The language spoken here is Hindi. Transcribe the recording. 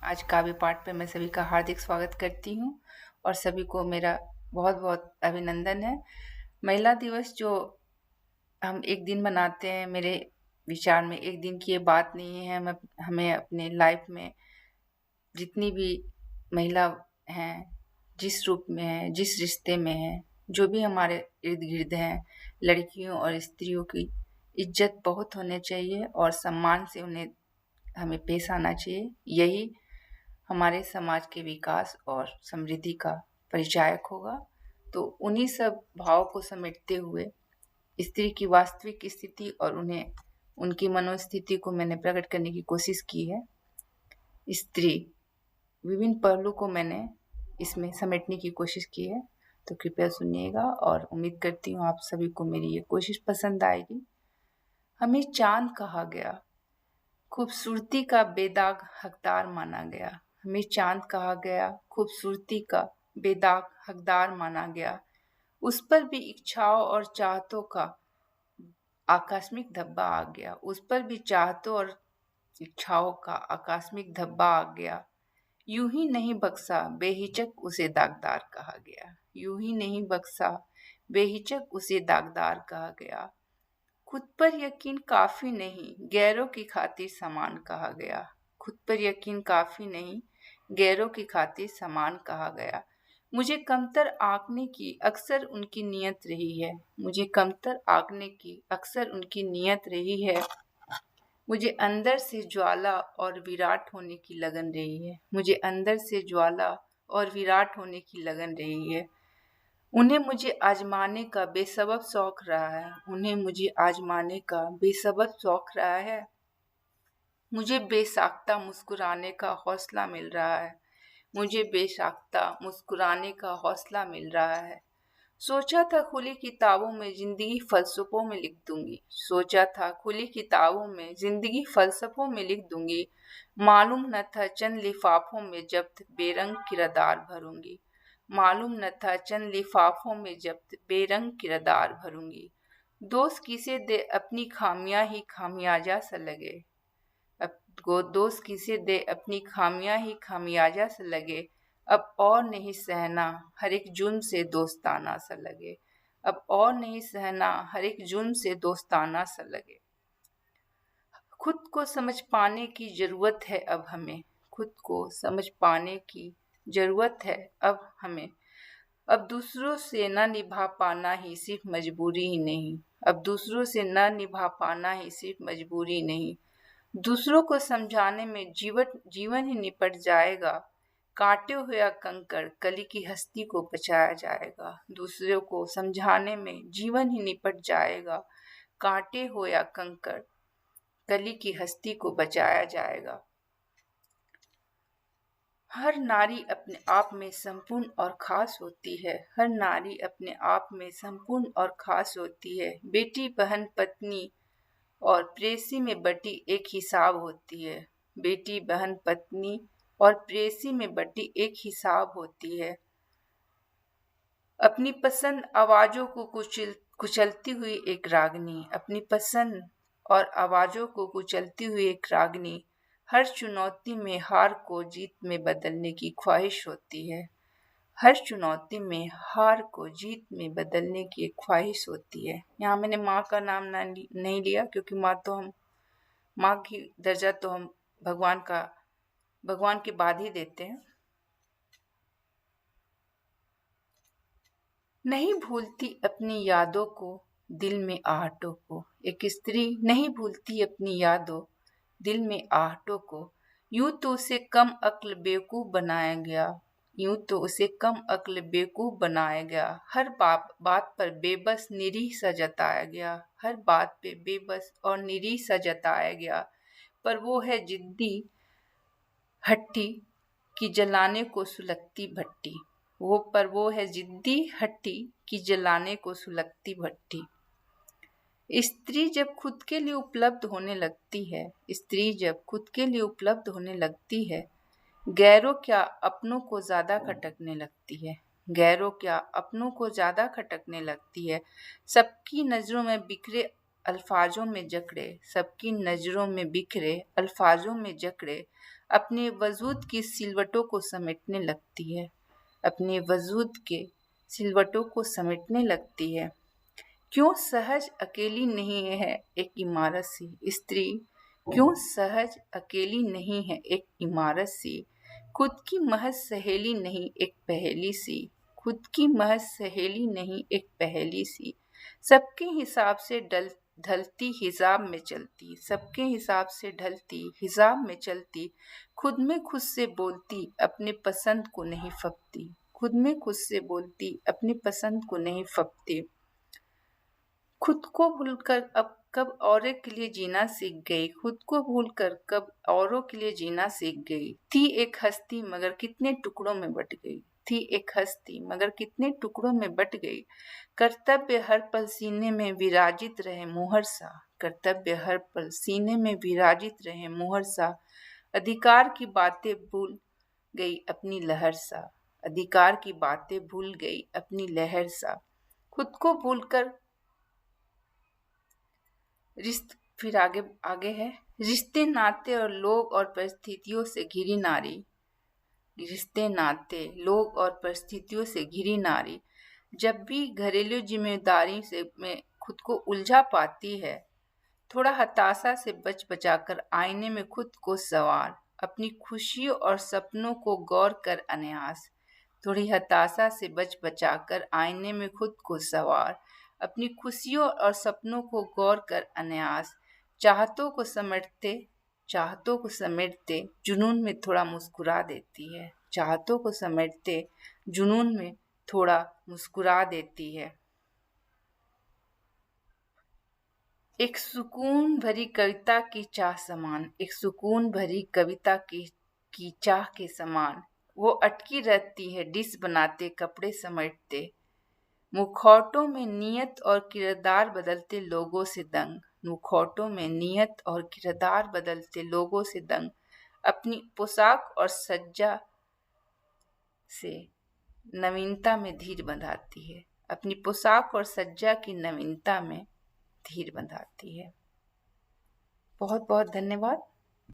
आज काव्य पाठ पे मैं सभी का हार्दिक स्वागत करती हूँ और सभी को मेरा बहुत बहुत अभिनंदन है। महिला दिवस जो हम एक दिन मनाते हैं, मेरे विचार में एक दिन की ये बात नहीं है। हमें अपने लाइफ में जितनी भी महिला हैं, जिस रूप में हैं, जिस रिश्ते में हैं, जो भी हमारे इर्द गिर्द हैं, लड़कियों और स्त्रियों की इज्जत बहुत होनी चाहिए और सम्मान से उन्हें हमें पेश आना चाहिए। यही हमारे समाज के विकास और समृद्धि का परिचायक होगा। तो उन्हीं सब भाव को समेटते हुए स्त्री की वास्तविक स्थिति और उन्हें उनकी मनोस्थिति को मैंने प्रकट करने की कोशिश की है। स्त्री विभिन्न पहलू को मैंने इसमें समेटने की कोशिश की है, तो कृपया सुनिएगा और उम्मीद करती हूँ आप सभी को मेरी ये कोशिश पसंद आएगी। हमें चांद कहा गया, खूबसूरती का बेदाग हकदार माना गया। हमें चांद कहा गया, खूबसूरती का बेदाग हकदार माना गया। उस पर भी इच्छाओं और चाहतों का आकस्मिक धब्बा आ गया। उस पर भी चाहतों और इच्छाओं का आकस्मिक धब्बा आ गया। यूं ही नहीं बख्शा, बेहिचक उसे दागदार कहा गया। यूं ही नहीं बख्शा, बेहिचक उसे दागदार कहा गया। खुद पर यकीन काफी नहीं, गैरों की खातिर समान कहा गया। खुद पर यकीन काफी नहीं, गैरों की खातिर समान कहा गया। मुझे कमतर आंकने की अक्सर उनकी नियत रही है। मुझे कमतर आंकने की अक्सर उनकी नियत रही है। मुझे अंदर से ज्वाला और विराट होने की लगन रही है। मुझे अंदर से ज्वाला और विराट होने की लगन रही है। उन्हें मुझे आजमाने का बेसबब शौक रहा है। उन्हें मुझे आजमाने का बेसबब शौक रहा है। मुझे बेसाख्ता मुस्कुराने का हौसला मिल रहा है। मुझे बेसाख्ता मुस्कुराने का हौसला मिल रहा है। सोचा था खुली किताबों में जिंदगी फलसफों में लिख दूंगी। सोचा था खुली किताबों में जिंदगी फलसफों में लिख दूंगी। मालूम न था चंद लिफाफों में जब्त बेरंग किरदार भरूंगी। मालूम न था चंद लिफाफों में जब्त बेरंग किरदार भरूंगी। दोस्त किसे दे अपनी खामियां ही खामियाजा सा लगे। अब दोस्त किसे दे अपनी खामियां ही खामियाजा सा लगे। अब और नहीं सहना हर एक जुर्म से दोस्ताना सा लगे। अब और नहीं सहना हर एक जुर्म से दोस्ताना सा लगे। खुद को समझ पाने की जरूरत है अब हमें। खुद को समझ पाने की जरूरत है अब हमें। अब दूसरों से न निभा पाना ही सिर्फ मजबूरी ही नहीं। अब दूसरों से न निभा पाना ही सिर्फ मजबूरी नहीं। दूसरों को समझाने में जीवन ही निपट जाएगा। काटे हुए कंकड़ कली की हस्ती को बचाया जाएगा। दूसरों को समझाने में जीवन ही निपट जाएगा। काटे हुए कंकड़ कली की हस्ती को बचाया जाएगा। हर नारी अपने आप में संपूर्ण और खास होती है। हर नारी अपने आप में संपूर्ण और खास होती है। बेटी, बहन, पत्नी और प्रेयसी में बटी एक हिसाब होती है। बेटी, बहन, पत्नी और प्रेयसी में बटी एक हिसाब होती है। अपनी पसंद आवाजों को कुचलती हुई एक रागनी। अपनी पसंद और आवाजों को कुचलती हुई एक रागनी हर चुनौती में हार को जीत में बदलने की ख्वाहिश होती है। हर चुनौती में हार को जीत में बदलने की एक ख्वाहिश होती है। यहाँ मैंने माँ का नाम नहीं लिया, क्योंकि माँ की दर्जा तो हम भगवान के बाद ही देते हैं। नहीं भूलती अपनी यादों को, दिल में आहटों को। एक स्त्री नहीं भूलती अपनी यादों, दिल में आहटों को। यूं तो उसे कम अक्ल बेवकूफ बनाया गया। यूं तो उसे कम अक्ल बेवकूफ बनाया गया। हर बात पर बेबस निरीह सा जताया गया। हर बात पे बेबस और निरीह सा जताया गया। पर वो है जिद्दी हट्टी कि जलाने को सुलगती भट्टी। वो है जिद्दी हट्टी कि जलाने को सुलगती भट्टी। स्त्री जब खुद के लिए उपलब्ध होने लगती है, स्त्री जब खुद के लिए उपलब्ध होने लगती है, गैरों क्या अपनों को ज्यादा खटकने लगती है। गैरों क्या अपनों को ज्यादा खटकने लगती है। सबकी नजरों में बिखरे अल्फाजों में जकड़े, सबकी नजरों में बिखरे अल्फाजों में जकड़े, अपने वजूद की सिलवटों को समेटने लगती है, अपने वजूद के सिलवटों को समेटने लगती है। क्यों सहज अकेली नहीं है एक इमारत सी स्त्री, क्यों सहज अकेली नहीं है एक इमारत सी, खुद की महज सहेली नहीं एक पहेली सी, खुद की महज सहेली नहीं एक पहेली सी, सबके हिसाब से ढलती हिजाब में चलती, सबके हिसाब से ढलती हिजाब में चलती, खुद में खुद से बोलती अपने पसंद को नहीं फपती, खुद में खुद से बोलती अपनी पसंद को नहीं फपती, खुद को भूलकर अब कब औरों के लिए जीना सीख गई, खुद को भूलकर कब औरों के लिए जीना सीख गई। थी एक हस्ती मगर कितने टुकड़ों में बट गई, थी एक हस्ती मगर कितने टुकड़ों में बट गई। कर्तव्य हर पल सीने में विराजित रहे मुहर सा, कर्तव्य हर पल सीने में विराजित रहे मुहर सा, अधिकार की बातें भूल गई अपनी लहर सा, अधिकार की बातें भूल गई अपनी लहर सा, खुद को भूलकर फिर आगे आगे है, रिश्ते नाते और लोग और परिस्थितियों से घिरी नारी, रिश्ते नाते लोग और परिस्थितियों से घिरी नारी जब भी घरेलू जिम्मेदारी से में खुद को उलझा पाती है, थोड़ा हताशा से बच बचाकर आईने में खुद को सवार, अपनी खुशियों और सपनों को गौर कर अनायास, थोड़ी हताशा से बच बचाकर आईने में खुद को सवार, अपनी खुशियों और सपनों को गौर कर अनायास, चाहतों को समेटते जुनून में थोड़ा मुस्कुरा देती है, चाहतों को समेटते जुनून में थोड़ा मुस्कुरा देती है। एक सुकून भरी कविता की चाह समान, एक सुकून भरी कविता की चाह के समान, वो अटकी रहती है डिश बनाते कपड़े समेटते, मुखौटों में नियत और किरदार बदलते लोगों से दंग, मुखौटों में नियत और किरदार बदलते लोगों से दंग, अपनी पोशाक और सज्जा से नवीनता में धीर बंधाती है, अपनी पोशाक और सज्जा की नवीनता में धीर बंधाती है। बहुत बहुत धन्यवाद।